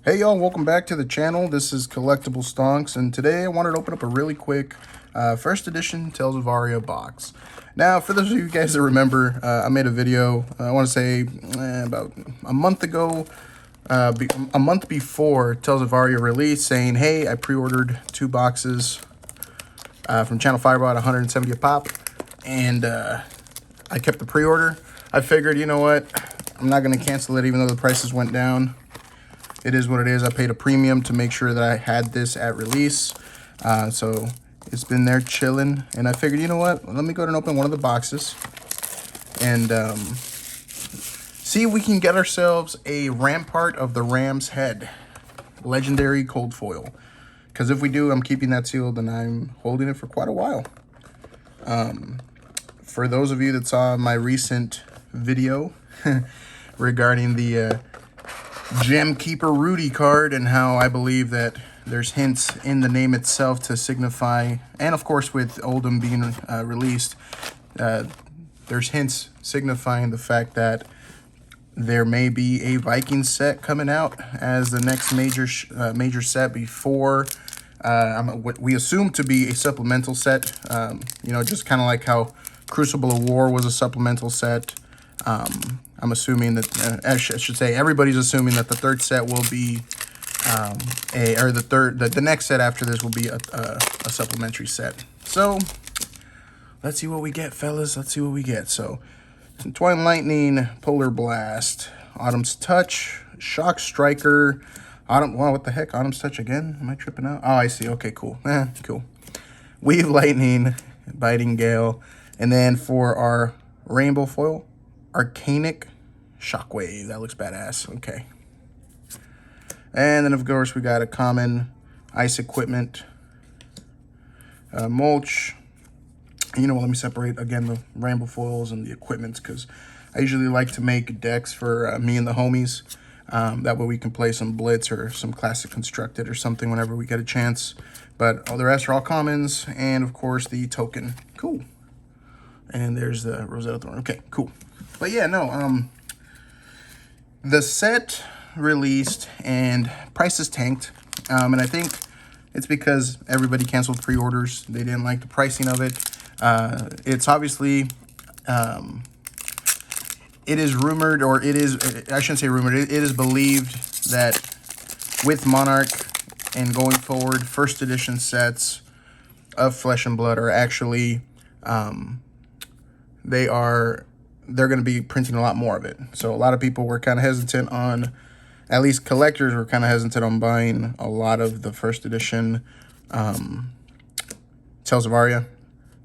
Hey y'all, welcome back to the channel. This is Collectible Stonks, and today I wanted to open up a really quick first edition Tales of Aria box. Now, for those of you guys that remember, I made a video, I want to say about a month ago, a month before Tales of Aria release, saying, hey, I pre-ordered 2 boxes from Channel Fireball at 170 a pop, and I kept the pre-order. I figured, you know what, I'm not going to cancel it even though the prices went down. It is what it is. I paid a premium to make sure that I had this at release. So it's been there chilling. And I figured, you know what? Let me go ahead and open one of the boxes. And see if we can get ourselves a Rampart of the Ram's Head. Legendary cold foil. Because if we do, I'm keeping that sealed and I'm holding it for quite a while. For those of you that saw my recent video regarding the Gem Keeper Rudy card and how I believe that there's hints in the name itself to signify, and of course with Oldham being released, there's hints signifying the fact that there may be a Viking set coming out as the next major set before what we assume to be a supplemental set. You know, just kind of like how Crucible of War was a supplemental set. I'm assuming that, I should say, everybody's assuming that the third set will be the next set after this will be a supplementary set. So let's see what we get, fellas. Let's see what we get. So Twine Lightning, Polar Blast, Autumn's Touch, Shock Striker, wow, what the heck? Autumn's Touch again? Am I tripping out? Oh, I see. Okay, cool. Cool. Weave Lightning, Biting Gale, and then for our Rainbow Foil, Arcanic Shockwave. That looks badass. Okay. And then, of course, we got a common Ice Equipment, Mulch. You know what? Let me separate, again, the Rainbow Foils and the equipments, because I usually like to make decks for me and the homies. That way we can play some Blitz or some Classic Constructed or something whenever we get a chance. But all the rest are all commons. And, of course, the token. Cool. And there's the Rosetta Thorn. Okay, cool. But yeah, no, the set released and prices tanked. And I think it's because everybody canceled pre-orders. They didn't like the pricing of it. It's obviously, it is rumored, or it is, I shouldn't say rumored, it is believed that with Monarch and going forward, first edition sets of Flesh and Blood are actually, they're going to be printing a lot more of it. So a lot of people were kind of hesitant on, at least collectors were kind of hesitant on buying a lot of the first edition Tales of Aria.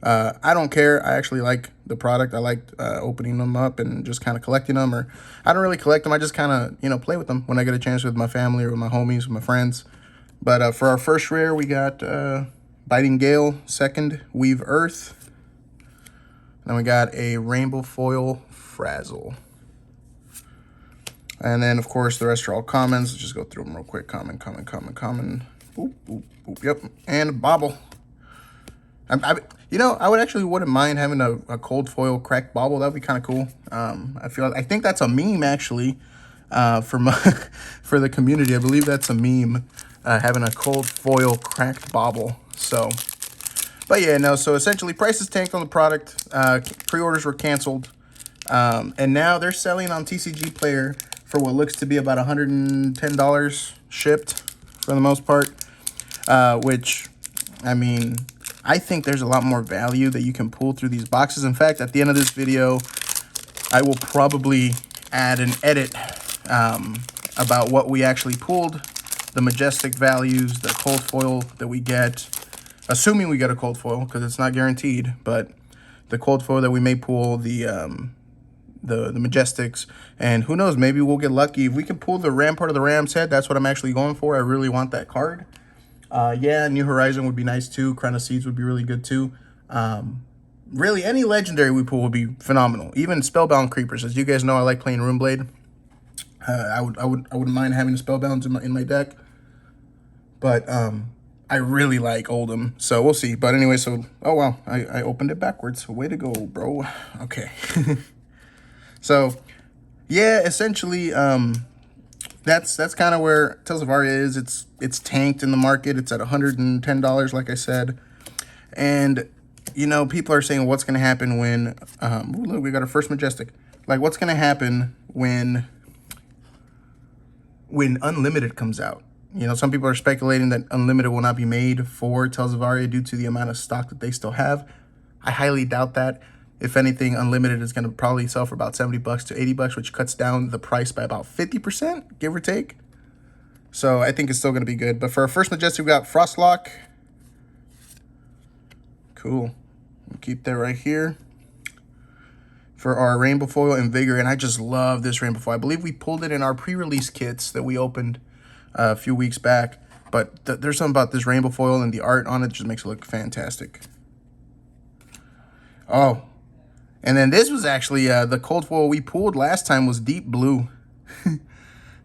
I don't care. I actually like the product. I like opening them up and just kind of collecting them. Or I don't really collect them. I just kind of, you know, play with them when I get a chance with my family or with my homies, with my friends. But for our first rare, we got Biting Gale, second, Weave Earth. Then we got a Rainbow Foil Frazzle. And then, of course, the rest are all commons. Let's just go through them real quick. Common. Boop, boop, boop. Yep. And a Bauble. You know, I wouldn't mind having a cold foil cracked Bauble. That would be kind of cool. I think that's a meme, actually, for the community. I believe that's a meme, having a cold foil cracked Bauble. So... But yeah, no, so essentially prices tanked on the product, pre-orders were canceled, and now they're selling on TCG Player for what looks to be about $110 shipped for the most part, which, I mean, I think there's a lot more value that you can pull through these boxes. In fact, at the end of this video, I will probably add an edit about what we actually pulled, the majestic values, the cold foil that we get, assuming we get a cold foil, because it's not guaranteed, but the cold foil that we may pull, the Majestics, and who knows, maybe we'll get lucky. If we can pull the Rampart of the Ram's Head, that's what I'm actually going for. I really want that card. Yeah, New Horizon would be nice too. Crown of Seeds would be really good too. Really, any legendary we pull would be phenomenal. Even Spellbound Creepers. As you guys know, I like playing Runeblade. I wouldn't mind having Spellbounds in my deck. But I really like Oldham, so we'll see. But anyway, so, oh wow, I opened it backwards. Way to go, bro. Okay. So, yeah, essentially, that's kind of where Tales of Aria is. It's tanked in the market. It's at $110, like I said. And, you know, people are saying what's going to happen when, ooh, look, we got our first Majestic. Like, what's going to happen when Unlimited comes out? You know, some people are speculating that Unlimited will not be made for Tales of Aria due to the amount of stock that they still have. I highly doubt that. If anything, Unlimited is going to probably sell for about $70 to $80, which cuts down the price by about 50%, give or take. So I think it's still going to be good. But for our first Majestic, we got Frostlock. Cool. We'll keep that right here. For our Rainbow Foil and Vigor, and I just love this Rainbow Foil. I believe we pulled it in our pre-release kits that we opened a few weeks back. But there's something about this Rainbow Foil and the art on it just makes it look fantastic. Oh, and then this was actually the cold foil we pulled last time was Deep Blue.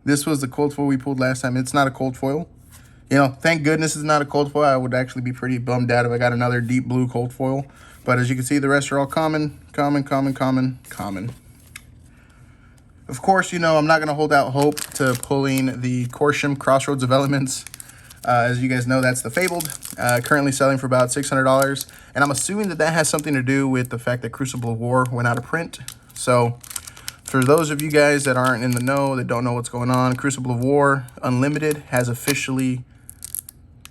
This was the cold foil we pulled last time. It's not a cold foil. You know, thank goodness it's not a cold foil. I would actually be pretty bummed out if I got another Deep Blue cold foil. But as you can see, the rest are all common. Of course, you know, I'm not going to hold out hope to pulling the Corsham Crossroads of Elements. As you guys know, that's the Fabled, currently selling for about $600. And I'm assuming that has something to do with the fact that Crucible of War went out of print. So for those of you guys that aren't in the know, that don't know what's going on, Crucible of War Unlimited has officially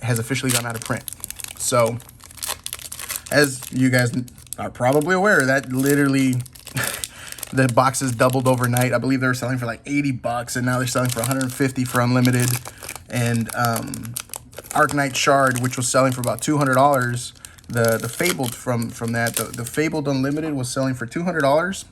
gone out of print. So as you guys are probably aware, that literally the boxes doubled overnight. I believe they were selling for like $80, and now they're selling for $150 for Unlimited. And Arknight Shard, which was selling for about $200, the Fabled from that, the Fabled Unlimited was selling for $200.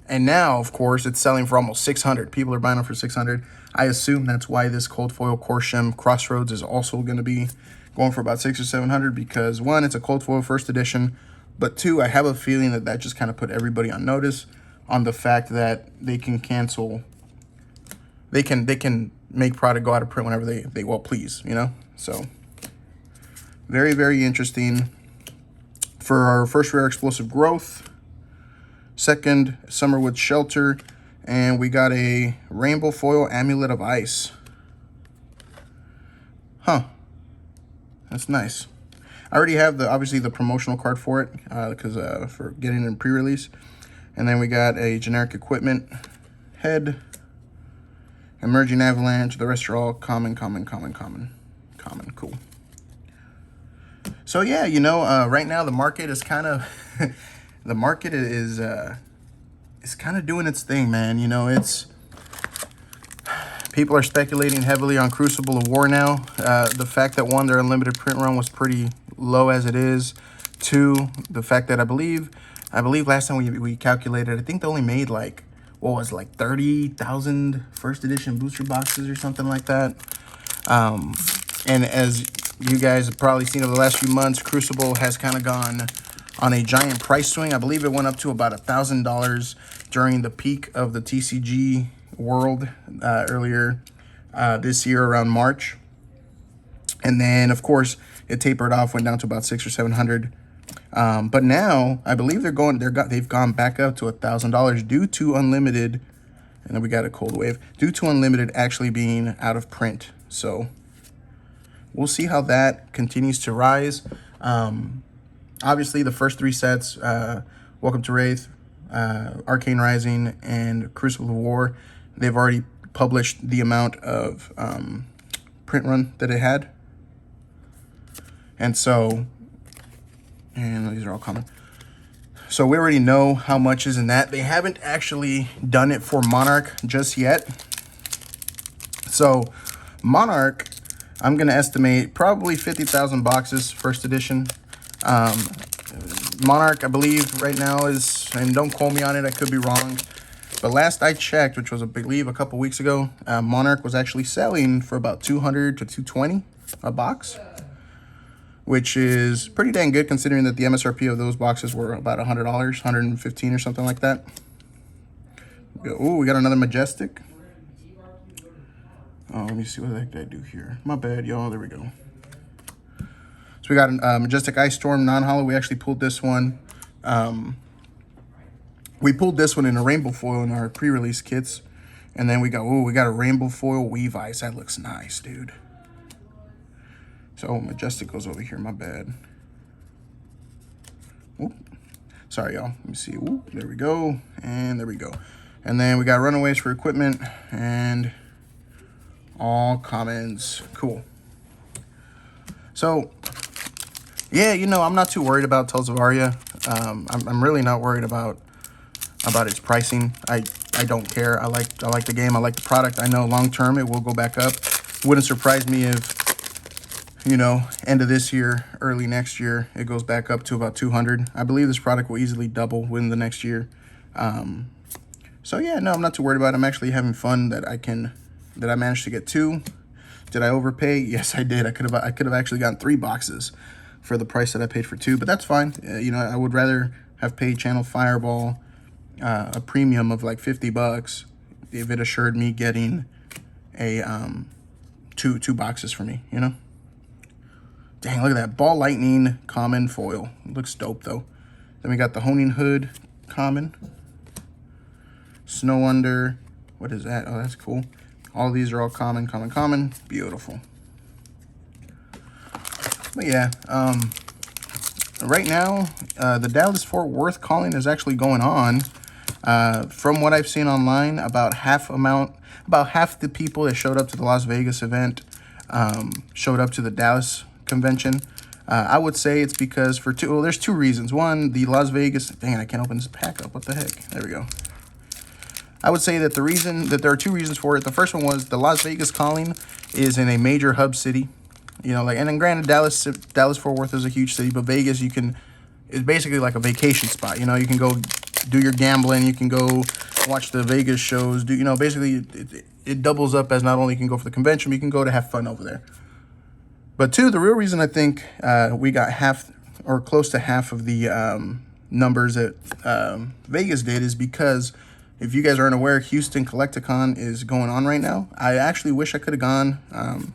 And now, of course, it's selling for almost $600. People are buying them for $600. I assume that's why this cold foil Corsham Crossroads is also going to be going for about $600 or $700, because one, it's a cold foil first edition, but two, I have a feeling that just kind of put everybody on notice on the fact that they can cancel. They can make product go out of print whenever they well please, you know. So very, very interesting. For our first rare Explosive Growth, second Summerwood Shelter, and we got a Rainbow Foil Amulet of Ice. Huh. That's nice. I already have obviously the promotional card for it, because for getting it in pre-release. And then we got a generic equipment head, Emerging Avalanche. The rest are all common. Cool. So yeah, you know, right now the market is kind of the market is kind of doing its thing, man. You know, people are speculating heavily on Crucible of War now. The fact that one, their unlimited print run was pretty low as it is. Two, the fact that I believe last time we calculated, I think they only made like, what was it, like 30,000 first edition booster boxes or something like that. And as you guys have probably seen over the last few months, Crucible has kind of gone on a giant price swing. I believe it went up to about $1,000 during the peak of the TCG world earlier this year around March. And then, of course, it tapered off, went down to about $600 or $700. But now I believe they've gone back up to $1,000 due to Unlimited, and then we got a cold wave due to Unlimited actually being out of print. So we'll see how that continues to rise. Obviously, the first three sets, Welcome to Wraith, Arcane Rising, and Crucible of War, they've already published the amount of print run that it had. And so, and these are all common. So we already know how much is in that. They haven't actually done it for Monarch just yet. So Monarch, I'm going to estimate probably 50,000 boxes, first edition. Monarch, I believe right now is, and don't quote me on it, I could be wrong, but last I checked, which was I believe a couple weeks ago, Monarch was actually selling for about $200 to $220 a box, which is pretty dang good considering that the MSRP of those boxes were about $100, $115 or something like that. Oh, we got another Majestic. Oh, let me see what the heck did I do here. My bad, y'all. There we go. So we got a Majestic Ice Storm non-hollow. We actually pulled this one. We pulled this one in a rainbow foil in our pre-release kits. And then we got, ooh, we got a rainbow foil Weave Ice. That looks nice, dude. So Majestic goes over here, my bad. Ooh. Sorry, y'all. Let me see. Ooh, there we go. And there we go. And then we got Runaways for equipment and all commons. Cool. So, yeah, you know, I'm not too worried about Tales of Aria. I'm really not worried about its pricing. I don't care. I like the game. I like the product. I know long term it will go back up. Wouldn't surprise me if, you know, end of this year, early next year, it goes back up to about 200. I believe this product will easily double within the next year. So yeah, no, I'm not too worried about it. I'm actually having fun that I managed to get 2. Did I overpay? Yes, I did. I could have actually gotten 3 boxes for the price that I paid for 2, but that's fine. You know, I would rather have paid Channel Fireball a premium of like $50 if it assured me getting a two boxes for me, you know. Dang, look at that Ball Lightning common foil. It looks dope though. Then we got the Honing Hood common, Snow Under. What is that? Oh, that's cool. All these are all common. Beautiful. But yeah, right now the Dallas-Fort Worth calling is actually going on. From what I've seen online, about half the people that showed up to the Las Vegas event showed up to the Dallas convention. I would say it's because there's 2 reasons. One, the Las Vegas, dang it, I can't open this pack up. What the heck? There we go. I would say that there are 2 reasons for it. The first one was the Las Vegas calling is in a major hub city. You know, like, and then granted, Dallas-Fort Worth is a huge city, but Vegas, it's basically like a vacation spot. You know, you can go do your gambling, you can go watch the Vegas shows. You know, basically it doubles up as not only you can go for the convention, but you can go to have fun over there. But 2, the real reason I think we got half or close to half of the numbers that Vegas did is because, if you guys aren't aware, Houston Collecticon is going on right now. I actually wish I could have gone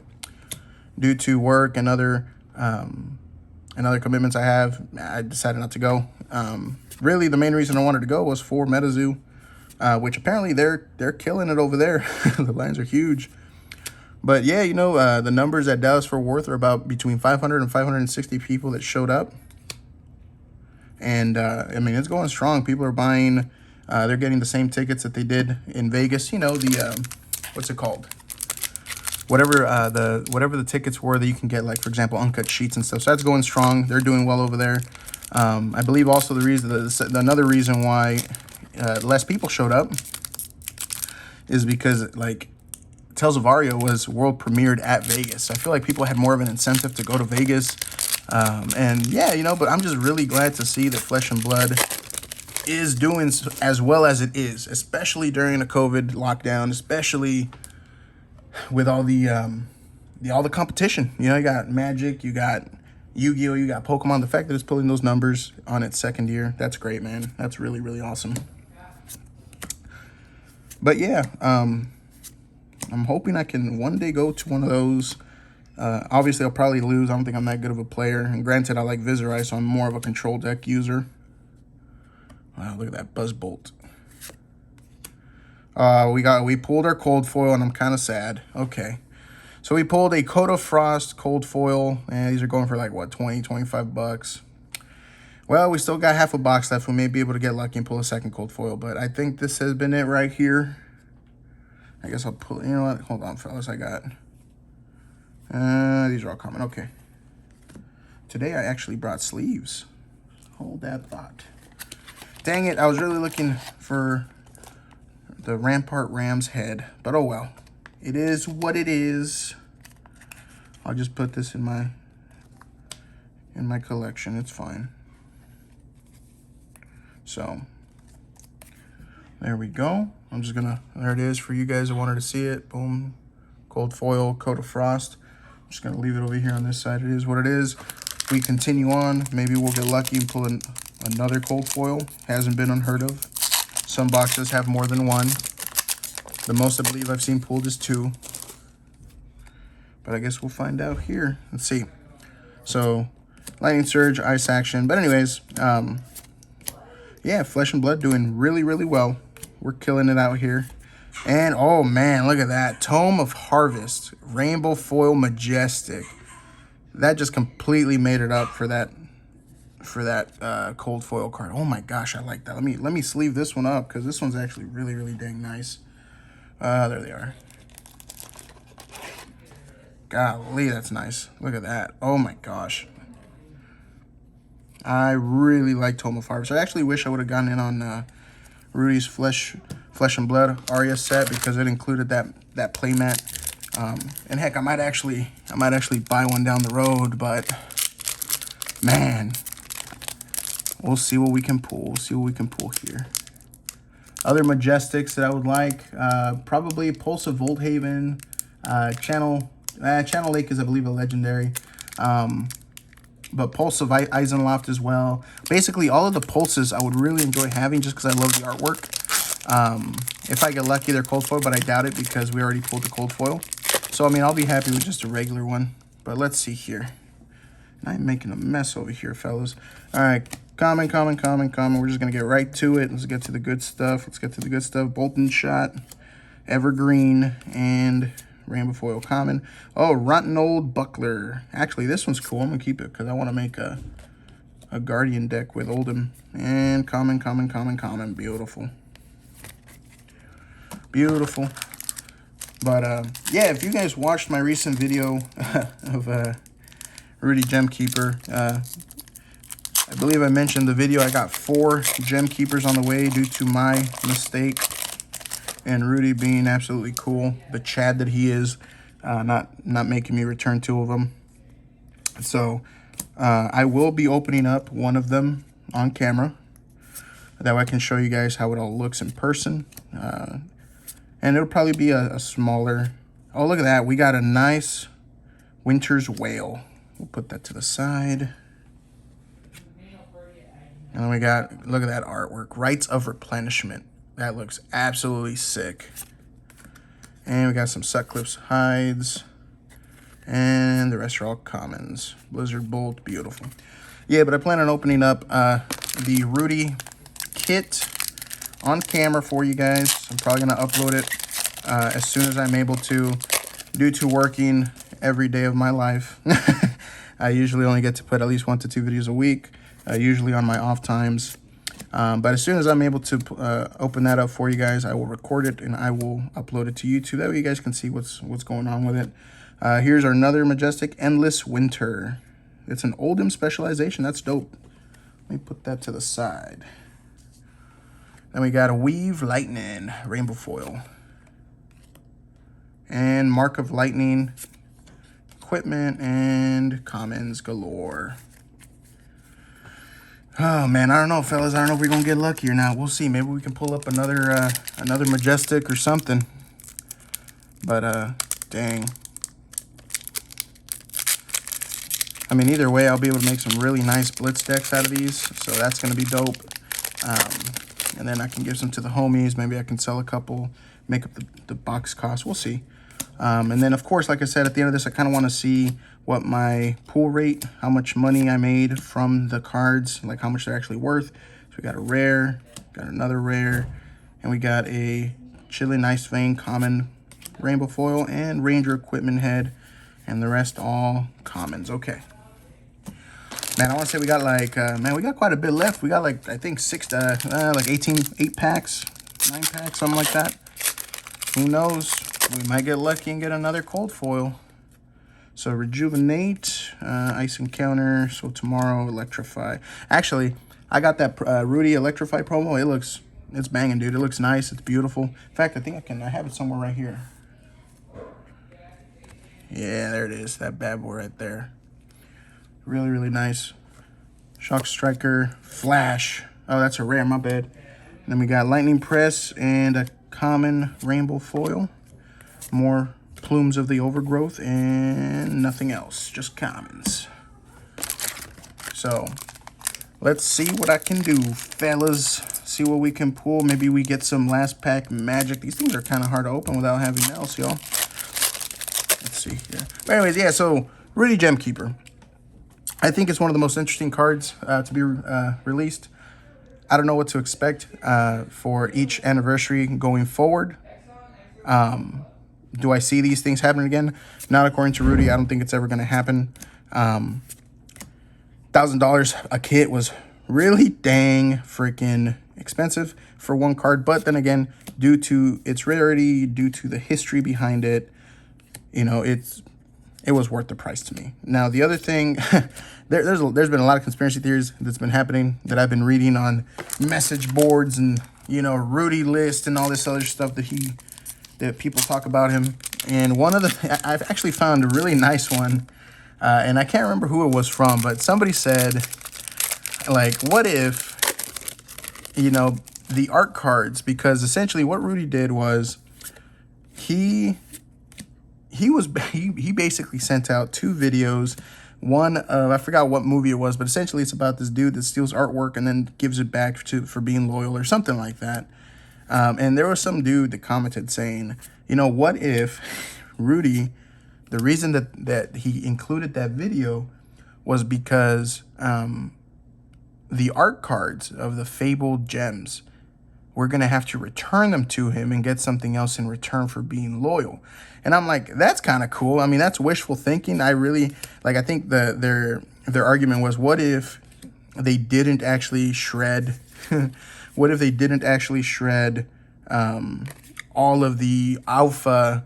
due to work and other commitments I have. I decided not to go. Really, the main reason I wanted to go was for MetaZoo, which apparently they're killing it over there. The lines are huge. But yeah, you know, the numbers at Dallas-Fort Worth are about between 500 and 560 people that showed up. And, I mean, it's going strong. People are buying, they're getting the same tickets that they did in Vegas. You know, the, what's it called? Whatever the tickets were that you can get, like, for example, uncut sheets and stuff. So that's going strong. They're doing well over there. I believe also another reason why less people showed up is because, like, Tales of Aria was world premiered at Vegas. I feel like people had more of an incentive to go to Vegas. And yeah, you know, but I'm just really glad to see that Flesh and Blood is doing as well as it is, especially during the COVID lockdown, especially with all the competition. You know, you got Magic, you got Yu-Gi-Oh, you got Pokemon. The fact that it's pulling those numbers on its second year, that's great, man. That's really, really awesome. But yeah, I'm hoping I can one day go to one of those. Obviously, I'll probably lose. I don't think I'm that good of a player. And granted, I like Visualize, so I'm more of a control deck user. Wow, look at that Buzzbolt. We pulled our cold foil, and I'm kind of sad. Okay. So we pulled a Coat of Frost cold foil, and these are going for like, what, 20, 25 bucks. Well, we still got half a box left. We may be able to get lucky and pull a second cold foil, but I think this has been it right here. I guess I'll pull, you know what? Hold on, fellas. I got, these are all common. Okay. Today I actually brought sleeves. Hold that thought. Dang it. I was really looking for the Rampart Ram's head, but oh well. It is what it is. I'll just put this in my collection. It's fine. So there we go. I'm just gonna, there it is for you guys that wanted to see it. Boom. Cold foil, Coat of Frost. I'm just gonna leave it over here on this side. It is what it is. We continue on. Maybe we'll get lucky and pull another cold foil. Hasn't been unheard of. Some boxes have more than one. The most I believe I've seen pulled is 2. But I guess we'll find out here. Let's see. So, Lightning Surge, Ice Action. But anyways, yeah, Flesh and Blood doing really, really well. We're killing it out here. And, oh, man, look at that. Tome of Harvest. Rainbow Foil Majestic. That just completely made it up for that cold foil card. Oh, my gosh, I like that. Let me sleeve this one up because this one's actually really, really dang nice. There they are. Golly, that's nice. Look at that. Oh, my gosh. I really like Tome of Harvest. I actually wish I would have gotten in on Rudy's Flesh and Blood Aria set because it included that playmat. And heck, I might actually buy one down the road, but man, we'll see what we can pull. We'll see what we can pull here. Other Majestics that I would like, probably Pulse of Volthaven, Channel Lake is, I believe, a legendary. But Pulse of Eisenloft as well. Basically, all of the Pulses I would really enjoy having just because I love the artwork. If I get lucky, they're cold foil, but I doubt it because we already pulled the cold foil. So, I mean, I'll be happy with just a regular one. But let's see here. I'm making a mess over here, fellas. All right, common. We're just going to get right to it. Let's get to the good stuff. Bolton Shot, Evergreen, and Rainbow Foil common. Oh, Rotten Old Buckler. Actually, this one's cool. I'm going to keep it because I want to make a Guardian deck with Oldhim. And common. Beautiful. But, yeah, if you guys watched my recent video of Rudy Gemkeeper, I believe I mentioned the video. I got 4 Gemkeepers on the way due to my mistake. And Rudy being absolutely cool, the Chad that he is, not making me return 2 of them. So I will be opening up one of them on camera. That way I can show you guys how it all looks in person. And it'll probably be a smaller... Oh, look at that. We got a nice Winter's Whale. We'll put that to the side. And then we got, look at that artwork. Rites of Replenishment. That looks absolutely sick. And we got some Sutcliffe's Hides. And the rest are all commons. Blizzard Bolt, beautiful. Yeah, but I plan on opening up the Rudy kit on camera for you guys. I'm probably going to upload it as soon as I'm able to, due to working every day of my life. I usually only get to put at least 1 to 2 videos a week, usually on my off times. But as soon as I'm able to open that up for you guys, I will record it and I will upload it to YouTube. That way you guys can see what's going on with it. Here's our another Majestic, Endless Winter. It's an Oldhim specialization. That's dope. Let me put that to the side. Then we got a Weave Lightning, Rainbow Foil. And Mark of Lightning, equipment, and commons galore. Oh, man, I don't know, fellas. I don't know if we're going to get lucky or not. We'll see. Maybe we can pull up another Majestic or something. But, dang. I mean, either way, I'll be able to make some really nice Blitz decks out of these. So that's going to be dope. And then I can give some to the homies. Maybe I can sell a couple, make up the box cost. We'll see. And then, of course, like I said, at the end of this, I kind of want to see what my pool rate, how much money I made from the cards, like how much they're actually worth. So we got a rare, got another rare, and we got a Chilling Ice Vein common Rainbow Foil and Ranger Equipment Head, and the rest all commons. Okay. Man, I want to say we got like, man, we got quite a bit left. We got like, I think 8 packs, 9 packs, something like that. Who knows? We might get lucky and get another cold foil. So Rejuvenate, Ice Encounter. So tomorrow, Electrify. Actually, I got that Rudy Electrify promo. It's banging, dude. It looks nice. It's beautiful. In fact, I think I have it somewhere right here. Yeah, there it is. That bad boy right there. Really, really nice. Shock Striker, Flash. Oh, that's a rare, my bad. And then we got Lightning Press and a common Rainbow Foil. More Plumes of the Overgrowth and nothing else. Just commons. So, let's see what I can do, fellas. See what we can pull. Maybe we get some last pack magic. These things are kind of hard to open without having else, y'all. Let's see here. But anyways, yeah, so Rudy Gemkeeper. I think it's one of the most interesting cards to be released. I don't know what to expect for each anniversary going forward. Do I see these things happening again? Not according to Rudy. I don't think it's ever going to happen. $1,000 a kit was really dang freaking expensive for one card. But then again, due to its rarity, due to the history behind it, you know, it was worth the price to me. Now, the other thing, there's been a lot of conspiracy theories that's been happening that I've been reading on message boards and, you know, Rudy list and all this other stuff that people talk about him. And one of I've actually found a really nice one, and I can't remember who it was from, but somebody said, like, what if, you know, the art cards, because essentially what Rudy did was he basically sent out 2 videos. One of, I forgot what movie it was, but essentially it's about this dude that steals artwork and then gives it back for being loyal or something like that. And there was some dude that commented saying, you know, what if Rudy, the reason that he included that video was because the art cards of the fabled gems, we're going to have to return them to him and get something else in return for being loyal. And I'm like, that's kind of cool. I mean, that's wishful thinking. I think their argument was, what if they didn't actually shred what if they didn't actually shred all of the alpha,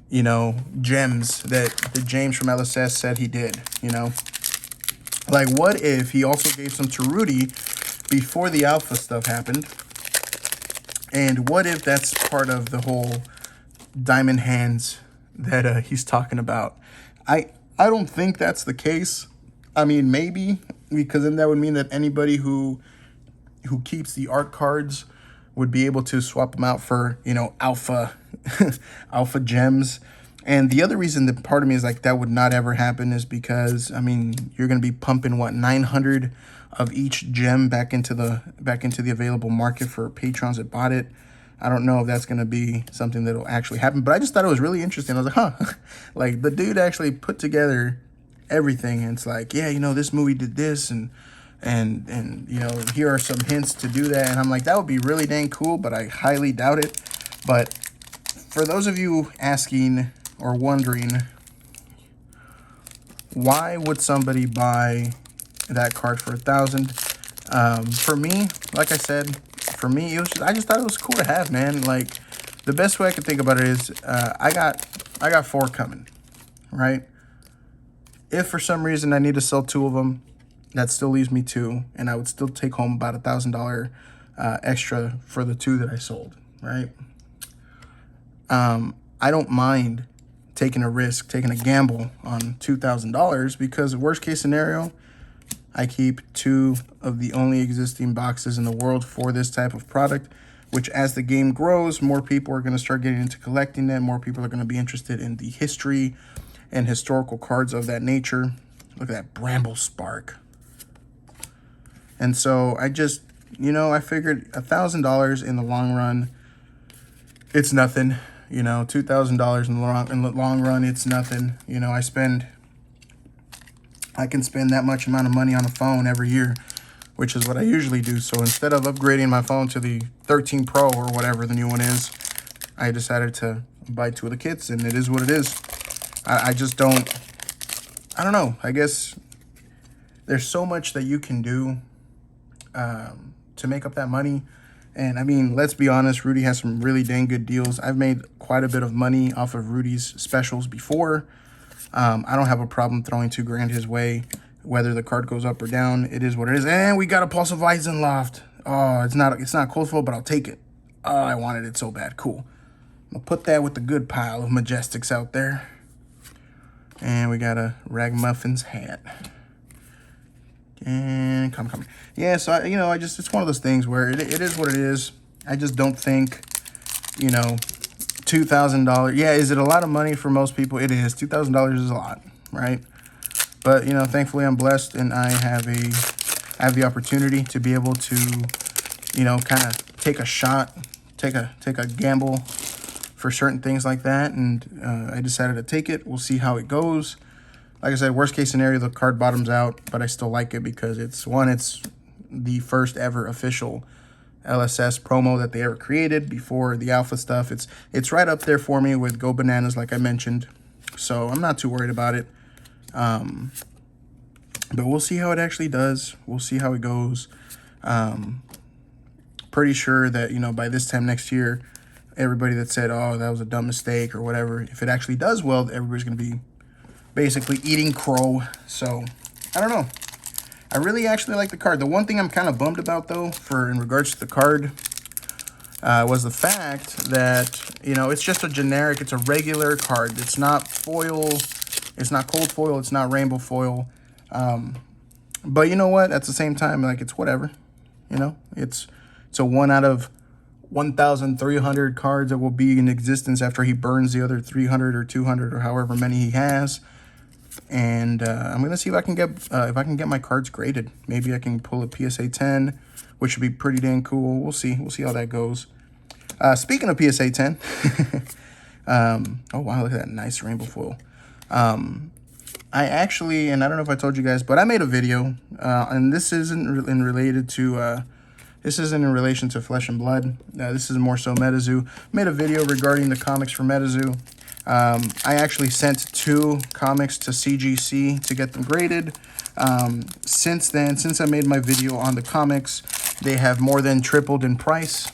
you know, gems that James from LSS said he did, you know? Like, what if he also gave some to Rudy before the alpha stuff happened? And what if that's part of the whole diamond hands that he's talking about? I don't think that's the case. I mean, maybe, because then that would mean that anybody who keeps the art cards would be able to swap them out for, you know, alpha alpha gems. And the other reason that part of me is like that would not ever happen is because, I mean, you're going to be pumping what, 900 of each gem back into the available market for patrons that bought it. I don't know if that's going to be something that'll actually happen, but I just thought it was really interesting. I was like, huh, like the dude actually put together everything. And it's like, yeah, you know, this movie did this and you know, here are some hints to do that. And I'm like, that would be really dang cool, but I highly doubt it. But for those of you asking or wondering, why would somebody buy that card for $1,000? For me, like I said, for me, it was I just thought it was cool to have, man. Like, the best way I could think about it is, I got 4 coming, right? If for some reason I need to sell 2 of them, that still leaves me 2, and I would still take home about $1,000 extra for the 2 that I sold, right? I don't mind taking a risk, taking a gamble on $2,000 because worst case scenario, I keep 2 of the only existing boxes in the world for this type of product, which as the game grows, more people are going to start getting into collecting them. More people are going to be interested in the history and historical cards of that nature. Look at that Bramble Spark. And so I just, you know, I figured $1,000 in the long run, it's nothing. You know, $2,000 in the long run, it's nothing. You know, I can spend that much amount of money on a phone every year, which is what I usually do. So instead of upgrading my phone to the 13 Pro or whatever the new one is, I decided to buy 2 of the kits, and it is what it is. I just don't know. I guess there's so much that you can do to make up that money. And I mean, let's be honest, Rudy has some really dang good deals. I've made quite a bit of money off of Rudy's specials before. I don't have a problem throwing $2,000 his way, whether the card goes up or down. It is what it is. And we got a Pulse of Weizenloft. Oh, it's not cold foil, but I'll take it. Oh, I wanted it so bad. Cool. I'm gonna put that with the good pile of Majestics out there. And we got a Ragamuffins hat. And come. Yeah, so it's one of those things where it is what it is. I just don't think, you know, $2,000. Yeah, is it a lot of money for most people? It is. $2,000 is a lot, right? But, you know, thankfully I'm blessed and I have the opportunity to be able to, you know, kind of take a shot, take a gamble for certain things like that. And I decided to take it. We'll see how it goes. Like I said, worst case scenario, the card bottoms out, but I still like it because it's the first ever official LSS promo that they ever created before the alpha stuff. It's right up there for me with Go Bananas, like I mentioned. So I'm not too worried about it. But we'll see how it actually does. We'll see how it goes. Pretty sure that, you know, by this time next year, everybody that said, oh, that was a dumb mistake or whatever, if it actually does well, everybody's going to be basically eating crow. So I don't know. I really actually like the card. The one thing I'm kind of bummed about, though, in regards to the card, was the fact that, you know, it's just a generic, it's a regular card. It's not foil, it's not cold foil, it's not rainbow foil. But you know what? At the same time, like, it's whatever. You know, it's a 1 out of 1,300 cards that will be in existence after he burns the other 300 or 200 or however many he has. And I'm gonna see if I can get my cards graded. Maybe I can pull a PSA 10, which would be pretty dang cool. We'll see how that goes. Speaking of PSA 10, oh wow, look at that nice rainbow foil. I actually, and I don't know if I told you guys, but I made a video, and this isn't in relation to Flesh and Blood. This is more so MetaZoo. Made a video regarding the comics for MetaZoo. I actually sent 2 comics to CGC to get them graded. Since then, since I made my video on the comics, they have more than tripled in price.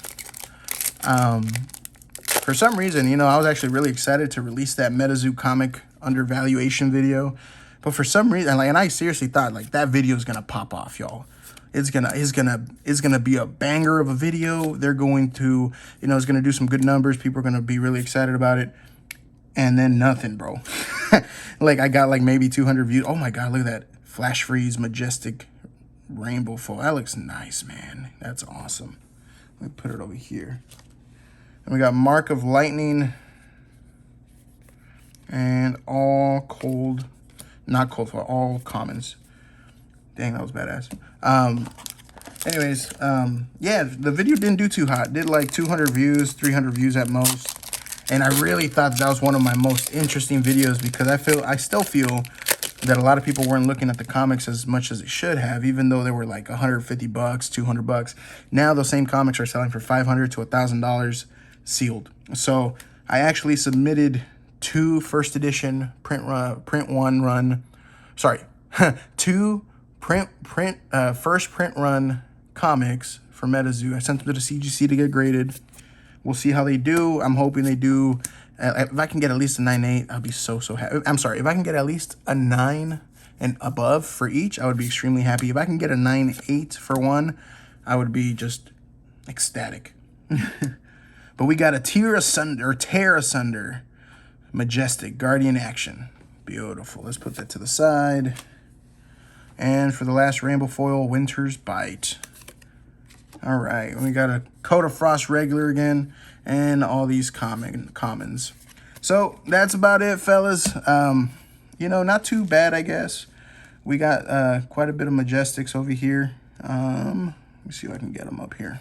For some reason, you know, I was actually really excited to release that MetaZoo comic undervaluation video, but for some reason, like, and I seriously thought, like, that video is gonna pop off, y'all. It's gonna be a banger of a video. They're going to, you know, it's gonna do some good numbers. People are gonna be really excited about it. And then nothing, bro. Like, I got like maybe 200 views. Oh my God, look at that. Flash freeze, majestic rainbow foil. That looks nice, man. That's awesome. Let me put it over here. And we got Mark of Lightning and all cold, not cold foil, all commons. Dang, that was badass. Anyways, yeah, the video didn't do too hot. Did like 200 views, 300 views at most. And I really thought that was one of my most interesting videos because I still feel that a lot of people weren't looking at the comics as much as they should have, even though they were like $150, $200. Now those same comics are selling for $500 to $1,000 sealed. So I actually submitted 2 first edition first print run comics for MetaZoo. I sent them to the CGC to get graded. We'll see how they do. I'm hoping they do. If I can get at least a 9.8, I'll be so happy. I'm sorry. If I can get at least a 9 and above for each, I would be extremely happy. If I can get a 9.8 for one, I would be just ecstatic. But we got a tear asunder, majestic Guardian action. Beautiful. Let's put that to the side. And for the last rainbow foil, Winter's Bite. All right, we got a Coat of Frost regular again, and all these commons. So that's about it, fellas. You know, not too bad, I guess. We got quite a bit of Majestics over here. Let me see if I can get them up here.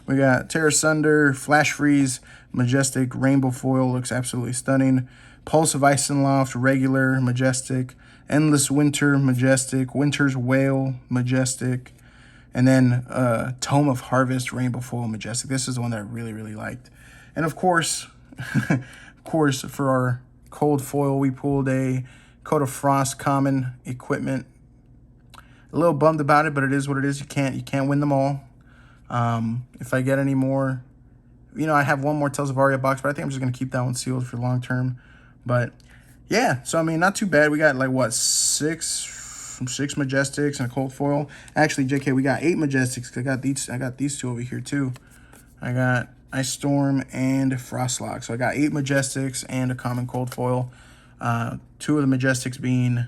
We got Terra Sunder, Flash Freeze, Majestic, Rainbow Foil, looks absolutely stunning. Pulse of Isenloft, regular, Majestic. Endless Winter, Majestic. Winter's Whale, Majestic. And then Tome of Harvest, Rainbow Foil, Majestic. This is the one that I really, really liked. And of course, for our cold foil, we pulled a Coat of Frost common equipment. A little bummed about it, but it is what it is. You can't win them all. If I get any more, you know, I have one more Tales of Aria box, but I think I'm just gonna keep that one sealed for long term. But yeah, so I mean, not too bad. We got like what, six Majestics and a cold foil. Actually, JK, we got 8 Majestics. I got these 2 over here too. I got Ice Storm and Frostlock. So I got 8 Majestics and a common cold foil. 2 of the Majestics being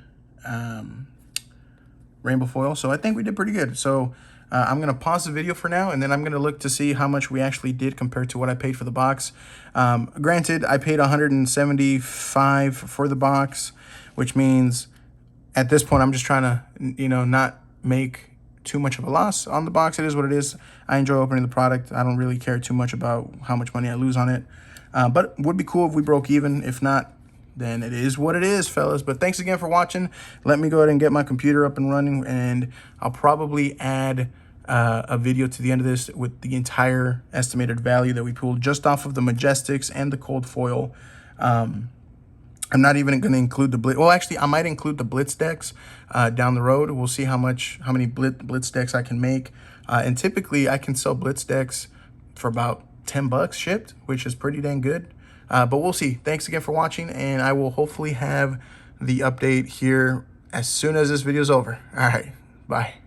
rainbow foil. So I think we did pretty good. So I'm going to pause the video for now, and then I'm going to look to see how much we actually did compared to what I paid for the box. Granted, I paid $175 for the box, which means at this point, I'm just trying to, you know, not make too much of a loss on the box. It is what it is. I enjoy opening the product. I don't really care too much about how much money I lose on it. But it would be cool if we broke even. If not, then it is what it is, fellas. But thanks again for watching. Let me go ahead and get my computer up and running, and I'll probably add a video to the end of this with the entire estimated value that we pulled just off of the Majestics and the cold foil. I'm not even going to include the Blitz. Well, actually, I might include the Blitz decks down the road. We'll see how many Blitz decks I can make. And typically, I can sell Blitz decks for about $10 shipped, which is pretty dang good. But we'll see. Thanks again for watching, and I will hopefully have the update here as soon as this video is over. All right, bye.